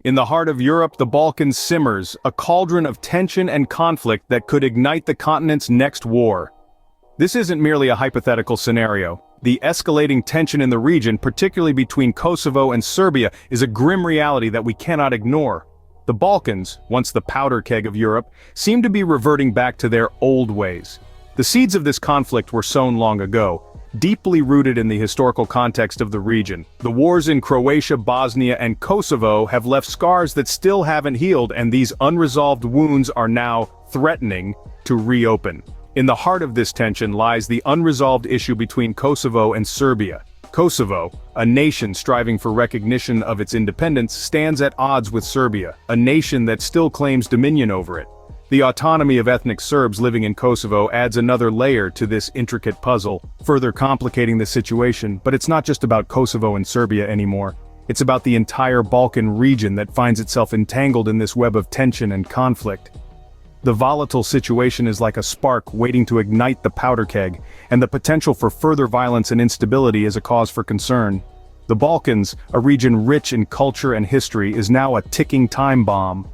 In the heart of Europe, the Balkans simmers, a cauldron of tension and conflict that could ignite the continent's next war. This isn't merely a hypothetical scenario. The escalating tension in the region, particularly between Kosovo and Serbia, is a grim reality that we cannot ignore. The Balkans, once the powder keg of Europe, seem to be reverting back to their old ways. The seeds of this conflict were sown long ago, deeply rooted in the historical context of the region. The wars in Croatia, Bosnia, and Kosovo have left scars that still haven't healed, and these unresolved wounds are now threatening to reopen. In the heart of this tension lies the unresolved issue between Kosovo and Serbia. Kosovo, a nation striving for recognition of its independence, stands at odds with Serbia, a nation that still claims dominion over it. The autonomy of ethnic Serbs living in Kosovo adds another layer to this intricate puzzle, further complicating the situation. But it's not just about Kosovo and Serbia anymore. It's about the entire Balkan region that finds itself entangled in this web of tension and conflict. The volatile situation is like a spark waiting to ignite the powder keg, and the potential for further violence and instability is a cause for concern. The Balkans, a region rich in culture and history, is now a ticking time bomb.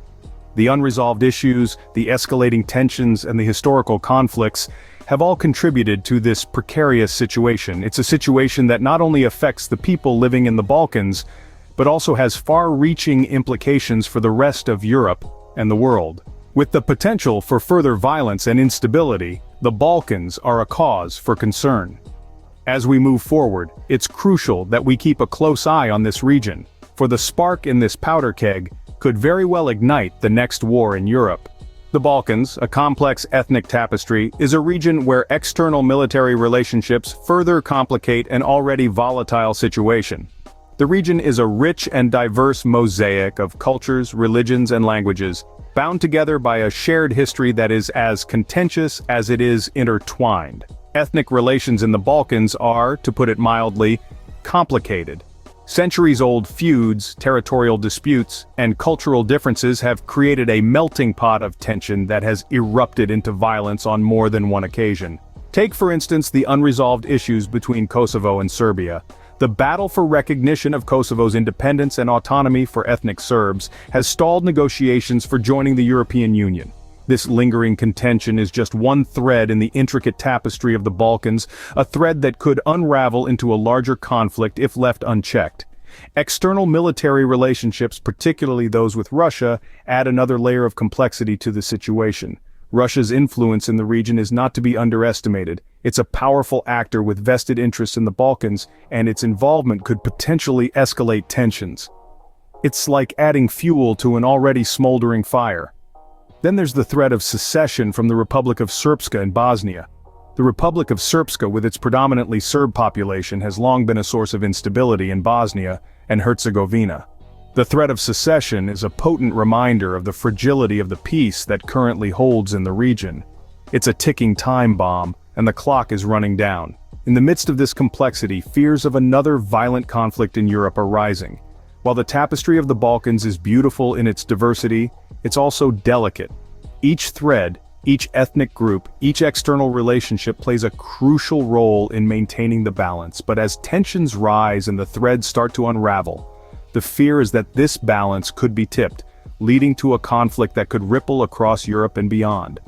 The unresolved issues, the escalating tensions, and the historical conflicts have all contributed to this precarious situation. It's a situation that not only affects the people living in the Balkans, but also has far-reaching implications for the rest of Europe and the world. With the potential for further violence and instability, the Balkans are a cause for concern. As we move forward, it's crucial that we keep a close eye on this region, for the spark in this powder keg could very well ignite the next war in Europe. The Balkans, a complex ethnic tapestry, is a region where external military relationships further complicate an already volatile situation. The region is a rich and diverse mosaic of cultures, religions, and languages, bound together by a shared history that is as contentious as it is intertwined. Ethnic relations in the Balkans are, to put it mildly, complicated. Centuries-old feuds, territorial disputes, and cultural differences have created a melting pot of tension that has erupted into violence on more than one occasion. Take, for instance, the unresolved issues between Kosovo and Serbia. The battle for recognition of Kosovo's independence and autonomy for ethnic Serbs has stalled negotiations for joining the European Union. This lingering contention is just one thread in the intricate tapestry of the Balkans, a thread that could unravel into a larger conflict if left unchecked. External military relationships, particularly those with Russia, add another layer of complexity to the situation. Russia's influence in the region is not to be underestimated. It's a powerful actor with vested interests in the Balkans, and its involvement could potentially escalate tensions. It's like adding fuel to an already smoldering fire. Then there's the threat of secession from the Republic of Srpska in Bosnia. The Republic of Srpska, with its predominantly Serb population, has long been a source of instability in Bosnia and Herzegovina. The threat of secession is a potent reminder of the fragility of the peace that currently holds in the region. It's a ticking time bomb, and the clock is running down. In the midst of this complexity, fears of another violent conflict in Europe are rising. While the tapestry of the Balkans is beautiful in its diversity, it's also delicate. Each thread, each ethnic group, each external relationship plays a crucial role in maintaining the balance. But as tensions rise and the threads start to unravel, the fear is that this balance could be tipped, leading to a conflict that could ripple across Europe and beyond.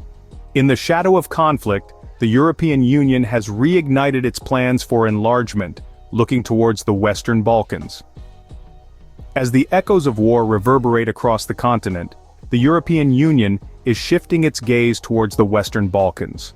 In the shadow of conflict, the European Union has reignited its plans for enlargement, looking towards the Western Balkans. As the echoes of war reverberate across the continent, the European Union is shifting its gaze towards the Western Balkans.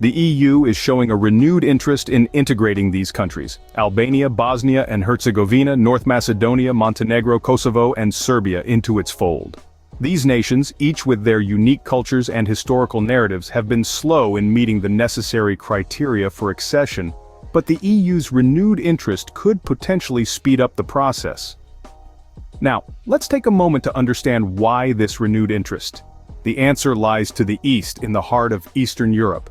The EU is showing a renewed interest in integrating these countries: Albania, Bosnia and Herzegovina, North Macedonia, Montenegro, Kosovo, and Serbia into its fold. These nations, each with their unique cultures and historical narratives, have been slow in meeting the necessary criteria for accession, but the EU's renewed interest could potentially speed up the process. Now, let's take a moment to understand why this renewed interest. The answer lies to the east, in the heart of Eastern Europe.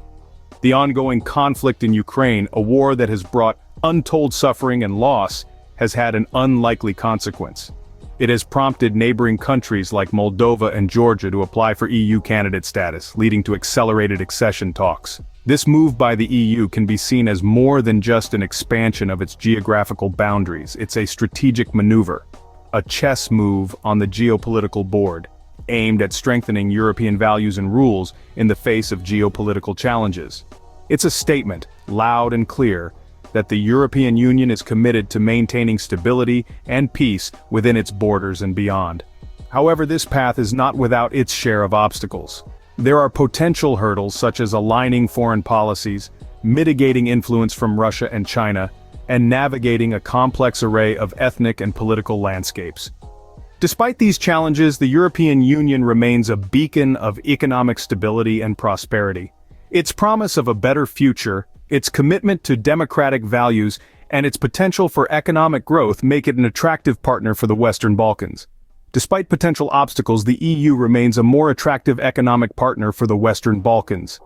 The ongoing conflict in Ukraine, a war that has brought untold suffering and loss, has had an unlikely consequence. It has prompted neighboring countries like Moldova and Georgia to apply for EU candidate status, leading to accelerated accession talks. This move by the EU can be seen as more than just an expansion of its geographical boundaries. It's a strategic maneuver. a chess move on the geopolitical board, aimed at strengthening European values and rules in the face of geopolitical challenges. It's a statement, loud and clear, that the European Union is committed to maintaining stability and peace within its borders and beyond. However, this path is not without its share of obstacles. There are potential hurdles such as aligning foreign policies, mitigating influence from Russia and China, and navigating a complex array of ethnic and political landscapes. Despite these challenges, the European Union remains a beacon of economic stability and prosperity. Its promise of a better future, its commitment to democratic values, and its potential for economic growth make it an attractive partner for the Western Balkans. Despite potential obstacles, the EU remains a more attractive economic partner for the Western Balkans.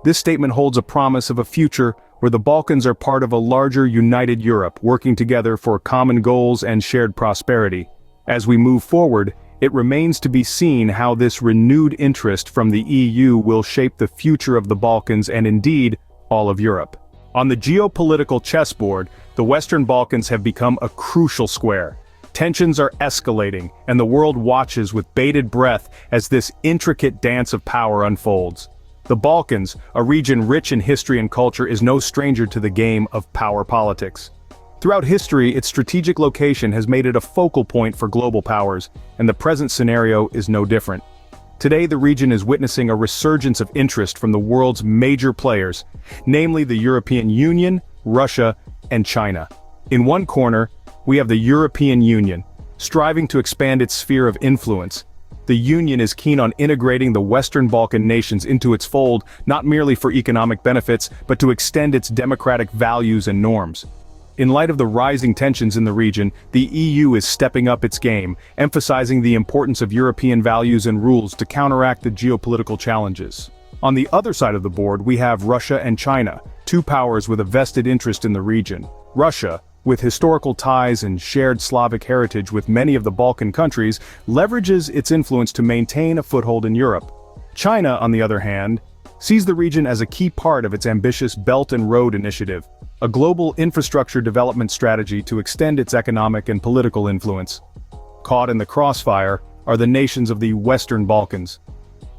This statement holds a promise of a future where the Balkans are part of a larger united Europe, working together for common goals and shared prosperity. As we move forward, it remains to be seen how this renewed interest from the EU will shape the future of the Balkans and indeed, all of Europe. On the geopolitical chessboard, the Western Balkans have become a crucial square. Tensions are escalating, and the world watches with bated breath as this intricate dance of power unfolds. The Balkans, a region rich in history and culture, is no stranger to the game of power politics. Throughout history, its strategic location has made it a focal point for global powers, and the present scenario is no different. Today, the region is witnessing a resurgence of interest from the world's major players, namely the European Union, Russia, and China. In one corner, we have the European Union, striving to expand its sphere of influence. The Union is keen on integrating the Western Balkan nations into its fold, not merely for economic benefits, but to extend its democratic values and norms. In light of the rising tensions in the region, the EU is stepping up its game, emphasizing the importance of European values and rules to counteract the geopolitical challenges. On the other side of the board, we have Russia and China, two powers with a vested interest in the region. Russia, with historical ties and shared Slavic heritage with many of the Balkan countries, leverages its influence to maintain a foothold in Europe. China, on the other hand, sees the region as a key part of its ambitious Belt and Road Initiative, a global infrastructure development strategy to extend its economic and political influence. Caught in the crossfire are the nations of the Western Balkans.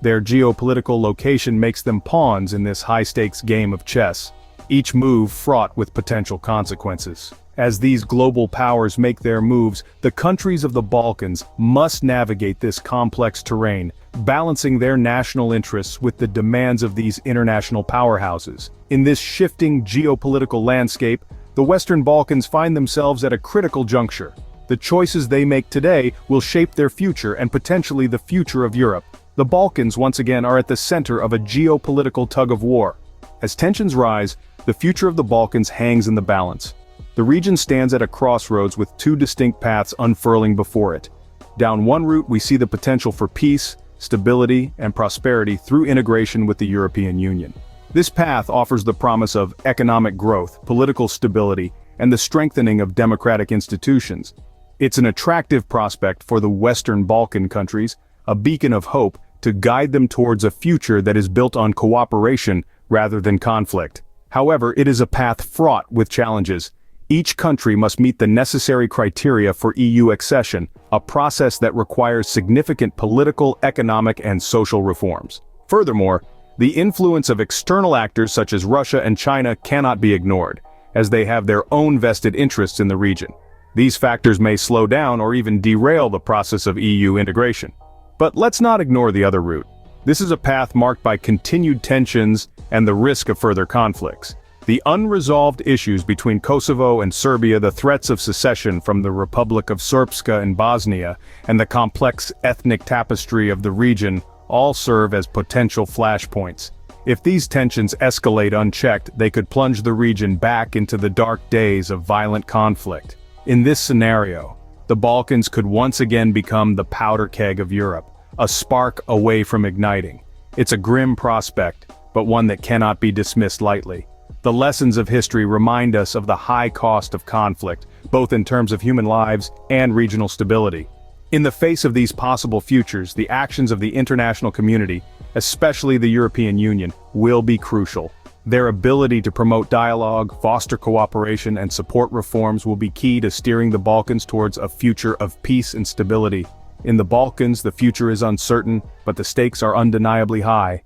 Their geopolitical location makes them pawns in this high-stakes game of chess, each move fraught with potential consequences. As these global powers make their moves, the countries of the Balkans must navigate this complex terrain, balancing their national interests with the demands of these international powerhouses. In this shifting geopolitical landscape, the Western Balkans find themselves at a critical juncture. The choices they make today will shape their future and potentially the future of Europe. The Balkans once again are at the center of a geopolitical tug-of-war. As tensions rise, the future of the Balkans hangs in the balance. The region stands at a crossroads with two distinct paths unfurling before it. Down one route we see the potential for peace, stability, and prosperity through integration with the European Union. This path offers the promise of economic growth, political stability, and the strengthening of democratic institutions. It's an attractive prospect for the Western Balkan countries, a beacon of hope to guide them towards a future that is built on cooperation rather than conflict. However, it is a path fraught with challenges. Each country must meet the necessary criteria for EU accession, a process that requires significant political, economic, and social reforms. Furthermore, the influence of external actors such as Russia and China cannot be ignored, as they have their own vested interests in the region. These factors may slow down or even derail the process of EU integration. But let's not ignore the other route. This is a path marked by continued tensions and the risk of further conflicts. The unresolved issues between Kosovo and Serbia, the threats of secession from the Republic of Srpska and Bosnia, and the complex ethnic tapestry of the region all serve as potential flashpoints. If these tensions escalate unchecked, they could plunge the region back into the dark days of violent conflict. In this scenario, the Balkans could once again become the powder keg of Europe, a spark away from igniting. It's a grim prospect, but one that cannot be dismissed lightly. The lessons of history remind us of the high cost of conflict, both in terms of human lives and regional stability. In the face of these possible futures, the actions of the international community, especially the European Union, will be crucial. Their ability to promote dialogue, foster cooperation, and support reforms will be key to steering the Balkans towards a future of peace and stability. In the Balkans, the future is uncertain, but the stakes are undeniably high.